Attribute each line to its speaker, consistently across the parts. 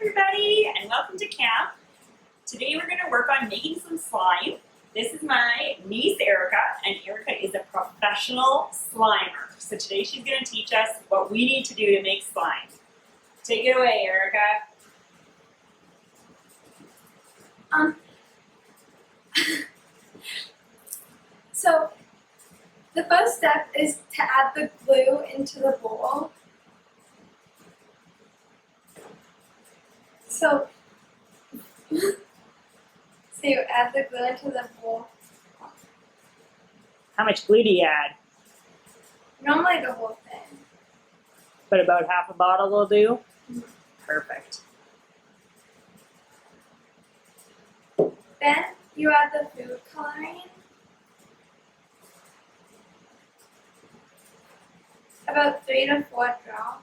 Speaker 1: everybody, and welcome to camp. Today we're going to work on making some slime. This is my niece Erica, and Erica is a professional slimer. So today she's going to teach us what we need to do to make slime. Take it away, Erica.
Speaker 2: So the first step is to add the glue into the bowl. So you add the glue into the bowl.
Speaker 1: How much glue do you add?
Speaker 2: Normally the whole thing.
Speaker 1: But about half a bottle will do? Perfect.
Speaker 2: Then you add the food coloring. About 3 to 4 drops.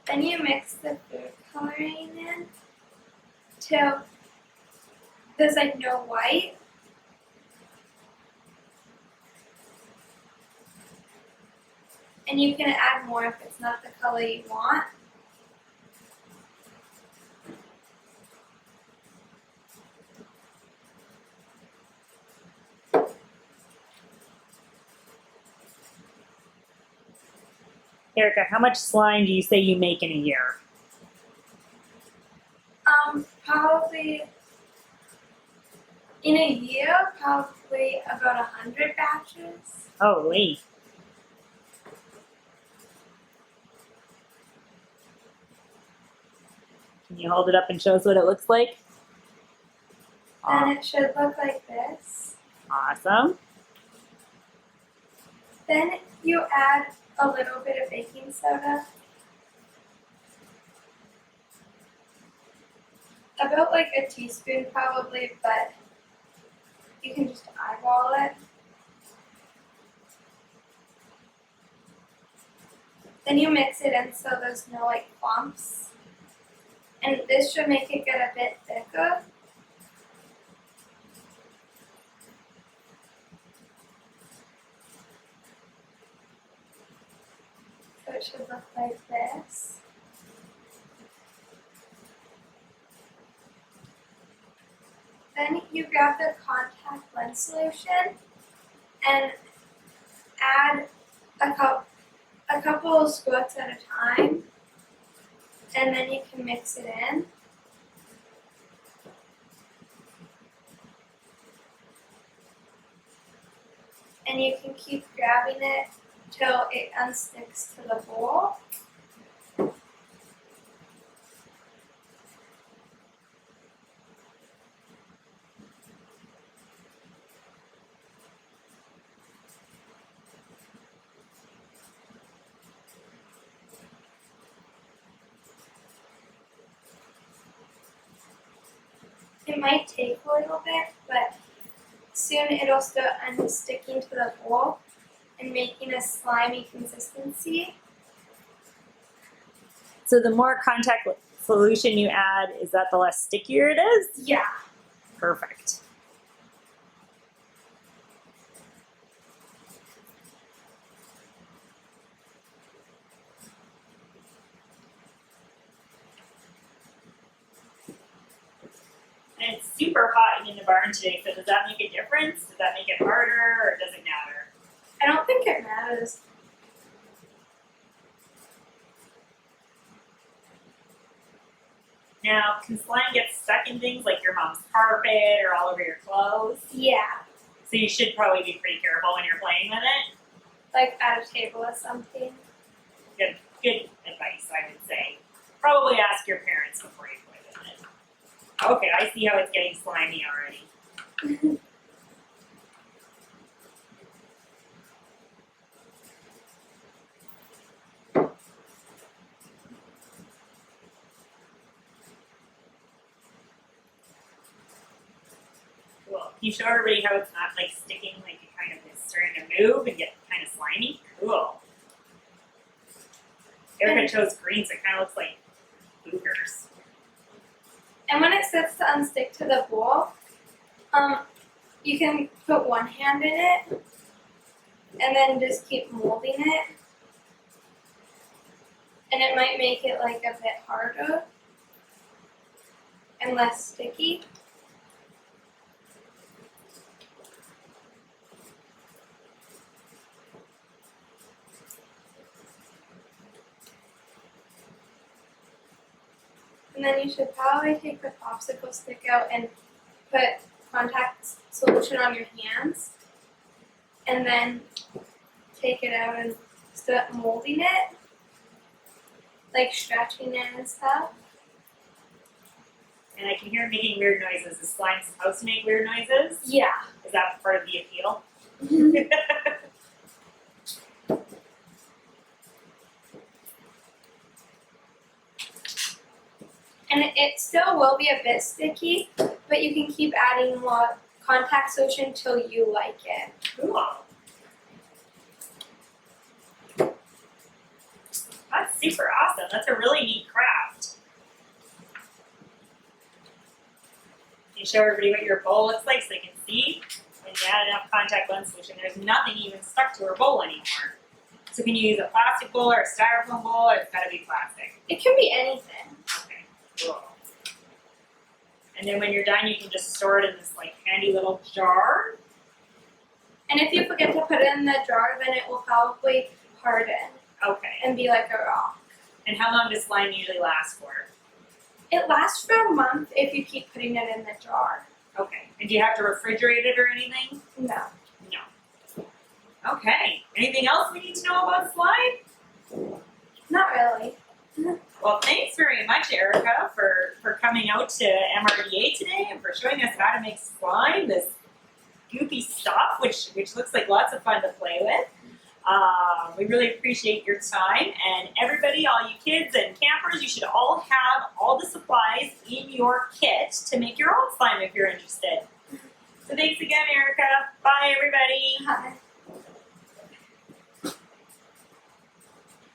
Speaker 2: Then you mix the food coloring in till there's like no white. And you can add more if it's not the color you want.
Speaker 1: Erica, how much slime do you say you make in a year?
Speaker 2: Probably in a year, probably about 100 batches.
Speaker 1: Holy. Can you hold it up and show us what it looks like?
Speaker 2: And it should look like this.
Speaker 1: Awesome.
Speaker 2: Then you add a little bit of baking soda. About like a teaspoon probably, but you can just eyeball it. Then you mix it in so there's no like clumps. And this should make it get a bit thicker. So it should look like this. Then you grab the contact lens solution and add a couple of squirts at a time, and then you can mix it in. And you can keep grabbing it till it unsticks to the bowl. It might take a little bit, but soon it'll start unsticking to the bowl and making a slimy consistency.
Speaker 1: So the more contact solution you add, is that the less stickier it is?
Speaker 2: Yeah.
Speaker 1: Perfect. And it's super hot in the barn today, so does that make a difference? Does that make it harder, or does it matter?
Speaker 2: I don't think it matters.
Speaker 1: Now, can slime get stuck in things like your mom's carpet or all over your clothes?
Speaker 2: Yeah.
Speaker 1: So you should probably be pretty careful when you're playing with it.
Speaker 2: Like at a table or something.
Speaker 1: Good advice, I would say. Probably ask your parents before you play with it. Okay, I see how it's getting slimy already. Cool. Can you show everybody how it's not like sticking, like it kind of is starting to move and get kind of slimy? Cool. Erica chose green, so it kind of looks like boogers.
Speaker 2: And when it starts to unstick to the bowl, you can put one hand in it and then just keep molding it. And it might make it like a bit harder and less sticky. And then you should probably take the popsicle stick out and put contact solution on your hands. And then take it out and start molding it. Like stretching it and stuff.
Speaker 1: And I can hear it making weird noises. Is slime supposed to make weird noises?
Speaker 2: Yeah.
Speaker 1: Is that part of the appeal?
Speaker 2: And it still will be a bit sticky, but you can keep adding more contact solution till you like it.
Speaker 1: Cool. That's super awesome. That's a really neat craft. Can you show everybody what your bowl looks like so they can see? When you add enough contact lens solution, there's nothing even stuck to her bowl anymore. So can you use a plastic bowl or a styrofoam bowl, or it's gotta be plastic?
Speaker 2: It can be anything.
Speaker 1: Okay, cool. And then when you're done, you can just store it in this like handy little jar.
Speaker 2: And if you forget to put it in the jar, then it will probably harden
Speaker 1: Okay.
Speaker 2: and be like a rock.
Speaker 1: And how long does slime usually last for?
Speaker 2: It lasts for a month if you keep putting it in the jar.
Speaker 1: Okay. And do you have to refrigerate it or anything?
Speaker 2: No.
Speaker 1: No. Okay. Anything else we need to know about slime?
Speaker 2: Not really.
Speaker 1: Well, thanks very much, Erica, for coming out to MRDA today and for showing us how to make slime, this goopy stuff, which looks like lots of fun to play with. We really appreciate your time, and everybody, all you kids and campers, you should all have all the supplies in your kit to make your own slime if you're interested. So thanks again, Erica. Bye, everybody.
Speaker 2: Hi.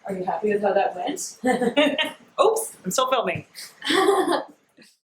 Speaker 1: Are you happy with how that went? Oops, I'm still filming.